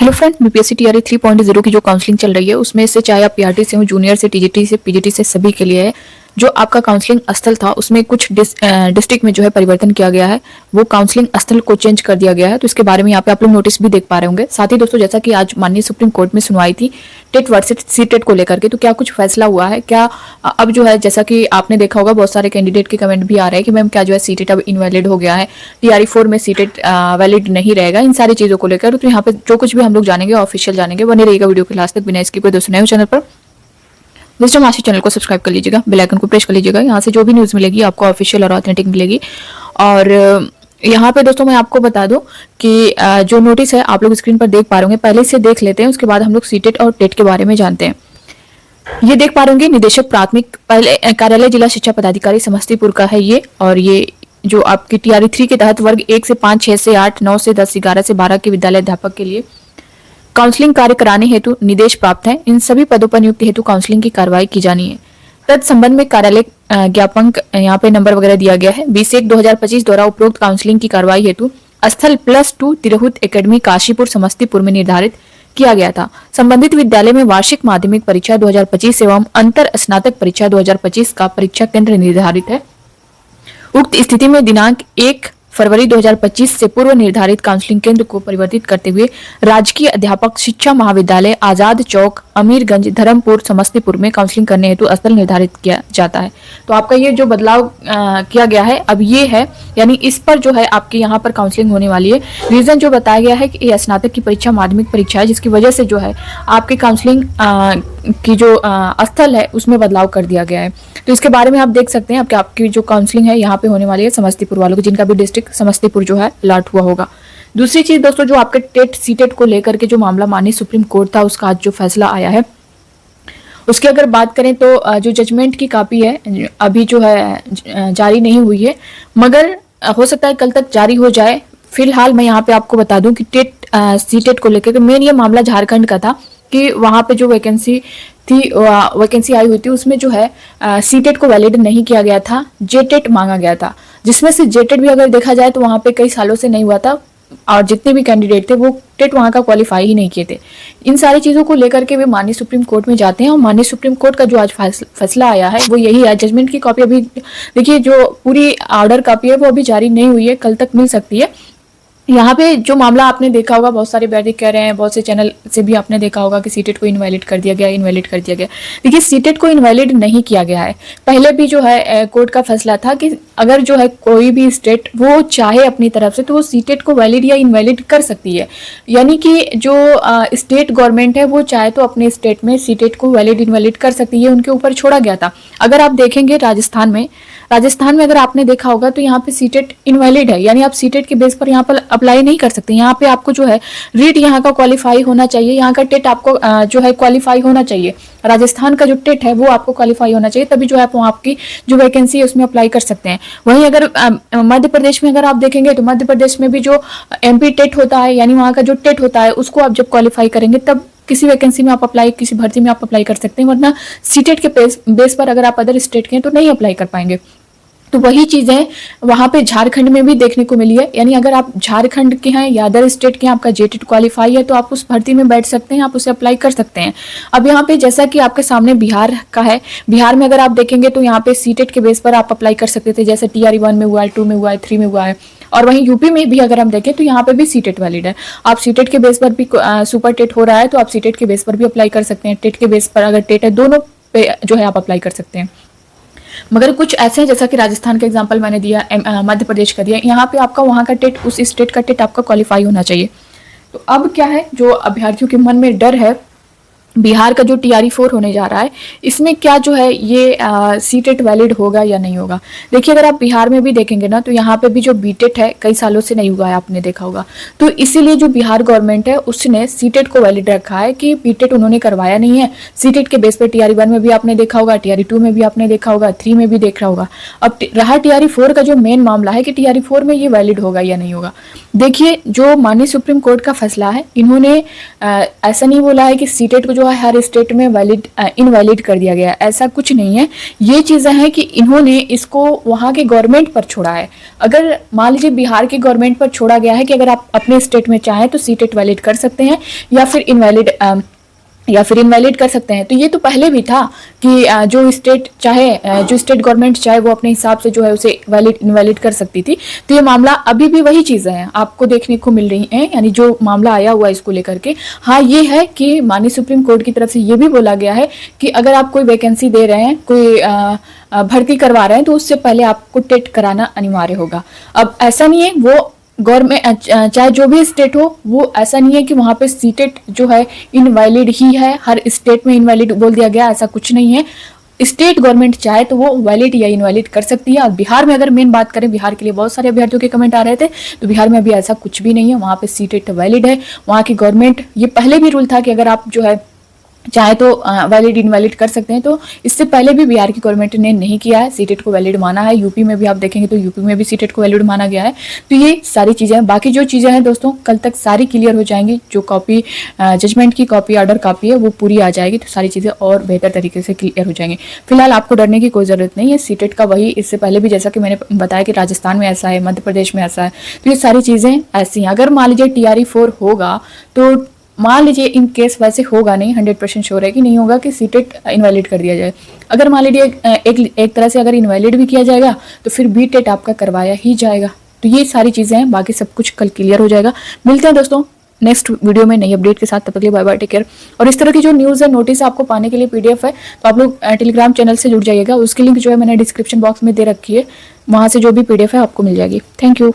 Hello friend, BPSC TRE 3.0 की जो counselling चल रही है उसमें से चाहे आप पीआरटी से हो, जूनियर से, टीजीटी से, पीजीटी से, सभी के लिए है। जो आपका काउंसलिंग स्थल था उसमें कुछ डिस्ट्रिक्ट में जो है परिवर्तन किया गया है, वो काउंसलिंग स्थल को चेंज कर दिया गया है। तो इसके बारे में यहाँ पे आप लोग नोटिस भी देख पा रहे होंगे। साथ ही दोस्तों, जैसा कि आज माननीय सुप्रीम कोर्ट में सुनवाई थी टेट वर्सेस सीटेट को लेकर के, तो क्या कुछ फैसला हुआ है क्या? अब जो है, जैसा कि आपने देखा होगा, बहुत सारे कैंडिडेट के कमेंट भी आ रहे हैं कि मैम क्या जो है सीटेट अब इनवैलिड हो गया है, टीआरई 4 में सीटेट वैलिड नहीं रहेगा, इन सारी चीजों को लेकर। तो यहाँ पे जो कुछ भी हम लोग जानेंगे ऑफिशियल जानेंगे। बने रहिएगा वीडियो के लास्ट तक बिना स्किप किए। दोस्तों नए हो चैनल पर, विजडम आशी चैनल को सब्सक्राइब कर लीजिएगा, बेल आइकन को प्रेस कर लीजिएगा। यहाँ से जो भी न्यूज़ मिलेगी आपको ऑफिशियल और ऑथेंटिक मिलेगी। और यहाँ पे दोस्तों मैं आपको बता दूं कि जो नोटिस है आप लोग स्क्रीन पर देख पा रहे होंगे, पहले से देख लेते हैं, उसके बाद हम लोग सीटेट और टेट के बारे में जानते हैं। ये देख पा रहे होंगे, निदेशक प्राथमिक पहले कार्यालय जिला शिक्षा पदाधिकारी समस्तीपुर का है ये। और ये जो आपकी टीआरई 3 के तहत वर्ग 1 से 5, 6 से 8, 9 से 10, 11 से 12 के विद्यालय अध्यापक के लिए काउंसलिंग कार्य कराने हेतु निर्देश प्राप्त है। इन सभी पदों पर नियुक्ति हेतु काउंसलिंग की कार्रवाई की जानी है। तत्संबंध में कार्यालय ज्ञापन यहाँ पे नंबर वगैरह दिया गया है। 20/1/2025 द्वारा उपरोक्त काउंसलिंग की कार्रवाई हेतु स्थल +2 तिरहुत एकेडमी काशीपुर समस्तीपुर में निर्धारित किया गया था। संबंधित विद्यालय में वार्षिक माध्यमिक परीक्षा 2025 एवं अंतर स्नातक परीक्षा 2025 का परीक्षा केंद्र निर्धारित है। उक्त स्थिति में दिनांक 1 फरवरी 2025 से पूर्व निर्धारित काउंसलिंग केंद्र को परिवर्तित करते हुए राजकीय अध्यापक शिक्षा महाविद्यालय आजाद चौक अमीरगंज धर्मपुर समस्तीपुर में काउंसलिंग करने हेतु स्थल निर्धारित किया जाता है। तो आपका ये जो बदलाव किया गया है अब ये है, यानी इस पर जो है आपकी यहाँ पर काउंसलिंग होने वाली है। रीजन जो बताया गया है कि ये स्नातक की परीक्षा माध्यमिक परीक्षा है, जिसकी वजह से जो है आपकी काउंसलिंग की जो स्थल है उसमें बदलाव कर दिया गया है। तो इसके बारे में आप देख सकते हैं आपकी जो काउंसलिंग है यहाँ पे होने वाली है समस्तीपुर वालों की, जिनका भी डिस्ट्रिक्ट समस्तीपुर जो है अलॉट हुआ होगा। दूसरी चीज दोस्तों, जो आपके टेट सीटेट को लेकर के जो मामला माननीय सुप्रीम कोर्ट था उसका आज जो फैसला आया है, उसकी अगर बात करें तो जो जजमेंट की कॉपी है अभी जो है जारी नहीं हुई है, मगर हो सकता है कल तक जारी हो जाए। फिलहाल मैं यहाँ पे आपको बता दूं कि टेट सीटेट को लेकर मेन ये मामला झारखंड का था कि वहां पे जो वैकेंसी आई हुई थी उसमें जो है सीटेट को वैलिड नहीं किया गया था, जेटेट मांगा गया था, जिसमें से जेटेट भी अगर देखा जाए तो वहां पे कई सालों से नहीं हुआ था और जितने भी कैंडिडेट थे वो टेट वहां का क्वालिफाई ही नहीं किए थे। इन सारी चीजों को लेकर के वे माननीय सुप्रीम कोर्ट में जाते हैं और माननीय सुप्रीम कोर्ट का जो आज फैसला आया है वो यही है। जजमेंट की कॉपी अभी देखिए, जो पूरी ऑर्डर कॉपी है वो अभी जारी नहीं हुई है, कल तक मिल सकती है। यहाँ पे जो मामला आपने देखा होगा, बहुत सारे वैदिक कह रहे हैं, बहुत से चैनल से भी आपने देखा होगा कि सीटेट को इनवैलिड कर दिया गया, इनवैलिड कर दिया गया। देखिए, सीटेट को इनवैलिड नहीं किया गया है। पहले भी जो है कोर्ट का फैसला था कि अगर जो है कोई भी स्टेट वो चाहे अपनी तरफ से तो वो सीटेट को वैलिड या इनवैलिड कर सकती है। यानी कि जो स्टेट गवर्नमेंट है वो चाहे तो अपने स्टेट में सीटेट को वैलिड इनवैलिड कर सकती है, उनके ऊपर छोड़ा गया था। अगर आप देखेंगे राजस्थान में अगर आपने देखा होगा तो यहाँ पे सीटेट इनवैलिड है, यानी आप सीटेट के बेस पर यहाँ पर अप्लाई नहीं कर सकते। यहाँ पे आपको जो है रीट यहाँ का क्वालिफाई होना चाहिए, यहाँ का टेट आपको जो है क्वालिफाई होना चाहिए। राजस्थान का जो टेट है वो आपको क्वालिफाई होना चाहिए, तभी जो है आप आपकी जो वैकेंसी है उसमें अप्लाई कर सकते हैं। वहीं अगर मध्य प्रदेश में अगर आप देखेंगे तो मध्य प्रदेश में भी जो एमपी टेट होता है, यानी वहाँ का जो टेट होता है उसको आप जब क्वालिफाई करेंगे तब किसी वैकेंसी में आप अप्लाई, किसी भर्ती में आप अप्लाई कर सकते हैं, वरना सीटेट के बेस पर अगर आप अदर स्टेट के हैं तो नहीं अप्लाई कर पाएंगे। तो वही चीजें वहां पे झारखंड में भी देखने को मिली है। यानी अगर आप झारखंड के हैं या अदर स्टेट के हैं, आपका जेटेट क्वालिफाई है तो आप उस भर्ती में बैठ सकते हैं, आप उसे अप्लाई कर सकते हैं। अब यहाँ पे जैसा कि आपके सामने बिहार का है, बिहार में अगर आप देखेंगे तो यहाँ पे सीटेट के बेस पर आप अप्लाई कर सकते थे, जैसे टीआरई 1 में हुआ है, 2 में हुआ है, 3 में हुआ है। और वहीं यूपी में भी अगर हम देखें तो यहाँ पे भी सीटेट वैलिड है। आप सीटेट के बेस पर भी सुपर टेट हो रहा है तो आप सीटेट के बेस पर भी अप्लाई कर सकते हैं। टेट के बेस पर अगर टेट है, दोनों पे जो है आप अप्लाई कर सकते हैं। मगर कुछ ऐसे हैं, जैसा कि राजस्थान का एग्जांपल मैंने दिया, मध्य प्रदेश का दिया, यहाँ पे आपका वहाँ का टेट, उस स्टेट का टेट आपका क्वालिफाई होना चाहिए। तो अब क्या है, जो अभ्यर्थियों के मन में डर है बिहार का जो टीआरई 4 होने जा रहा है, इसमें क्या जो है ये सीटेट वैलिड होगा या नहीं होगा। देखिए, अगर आप बिहार में भी देखेंगे ना तो यहाँ पे भी जो बीटेट है कई सालों से नहीं हुआ है, आपने देखा होगा। तो इसीलिए जो बिहार गवर्नमेंट है उसने सीटेट को वैलिड रखा है कि बीटेट उन्होंने करवाया नहीं है। सीटेट के बेस पर टीआरई 1 में भी आपने देखा होगा, टीआरई 2 में भी आपने देखा होगा, 3 में भी देख रहा होगा। अब रहा टीआरई 4 का जो मेन मामला है कि टीआरई 4 में ये वैलिड होगा या नहीं होगा। देखिए, जो माननीय सुप्रीम कोर्ट का फैसला है, इन्होंने ऐसा नहीं बोला है कि सीटेट को जो जो है हर स्टेट में वैलिड इनवैलिड कर दिया गया है, ऐसा कुछ नहीं है। ये चीज़ें हैं कि इन्होंने इसको वहाँ के गवर्नमेंट पर छोड़ा है। अगर मान लीजिए बिहार के गवर्नमेंट पर छोड़ा गया है कि अगर आप अपने स्टेट में चाहें तो सीटेट वैलिड कर सकते हैं या फिर इनवैलिड कर सकते हैं। तो ये तो पहले भी था कि जो स्टेट गवर्नमेंट चाहे वो अपने हिसाब से जो है उसे वैलिड इनवैलिड कर सकती थी। तो ये मामला अभी भी वही चीज़ें हैं आपको देखने को मिल रही हैं, यानी जो मामला आया हुआ है इसको लेकर के। हाँ, ये है कि माननीय सुप्रीम कोर्ट की तरफ से ये भी बोला गया है कि अगर आप कोई वैकेंसी दे रहे हैं, कोई भर्ती करवा रहे हैं, तो उससे पहले आपको टेट कराना अनिवार्य होगा। अब ऐसा नहीं है, वो गवर्नमेंट चाहे जो भी स्टेट हो, वो ऐसा नहीं है कि वहाँ पे सीटेट जो है इनवैलिड ही है, हर स्टेट में इनवैलिड बोल दिया गया, ऐसा कुछ नहीं है। स्टेट गवर्नमेंट चाहे तो वो वैलिड या इनवैलिड कर सकती है। और बिहार में अगर मेन बात करें, बिहार के लिए बहुत सारे अभ्यर्थियों के कमेंट आ रहे थे, तो बिहार में अभी ऐसा कुछ भी नहीं है, वहाँ पे सीटेट वैलिड है। वहाँ की गवर्नमेंट, ये पहले भी रूल था कि अगर आप जो है चाहे तो वैलिड इनवैलिड कर सकते हैं, तो इससे पहले भी बिहार की गवर्नमेंट ने नहीं किया है, सीटेट को वैलिड माना है। यूपी में भी आप देखेंगे तो यूपी में भी सीटेट को वैलिड माना गया है। तो ये सारी चीज़ें हैं। बाकी जो चीज़ें हैं दोस्तों, कल तक सारी क्लियर हो जाएंगी। जो कॉपी जजमेंट की कॉपी, ऑर्डर कॉपी है, वो पूरी आ जाएगी, तो सारी चीज़ें और बेहतर तरीके से क्लियर हो जाएंगी। फिलहाल आपको डरने की कोई ज़रूरत नहीं है। सीटेट का वही, इससे पहले भी जैसा कि मैंने बताया कि राजस्थान में ऐसा है, मध्य प्रदेश में ऐसा है, तो ये सारी चीज़ें ऐसी हैं। अगर मान लीजिए TRE-4 होगा, तो मान लीजिए इन केस वैसे होगा नहीं, 100% श्योर है कि नहीं होगा कि सीटेट इनवैलिड कर दिया जाए। अगर मान लीजिए एक तरह से अगर इनवैलिड भी किया जाएगा, तो फिर बीटेट आपका करवाया ही जाएगा। तो ये सारी चीज़ें हैं, बाकी सब कुछ कल क्लियर हो जाएगा। मिलते हैं दोस्तों नेक्स्ट वीडियो में नई अपडेट के साथ। तब तक के लिए बाय बाय, टेक केयर। और इस तरह की जो न्यूज़ है, नोटिस आपको पाने के लिए PDF है, तो आप लोग टेलीग्राम चैनल से जुड़ जाइएगा। उसकी लिंक जो है मैंने डिस्क्रिप्शन बॉक्स में दे रखी है, वहाँ से जो भी PDF है आपको मिल जाएगी। Thank you.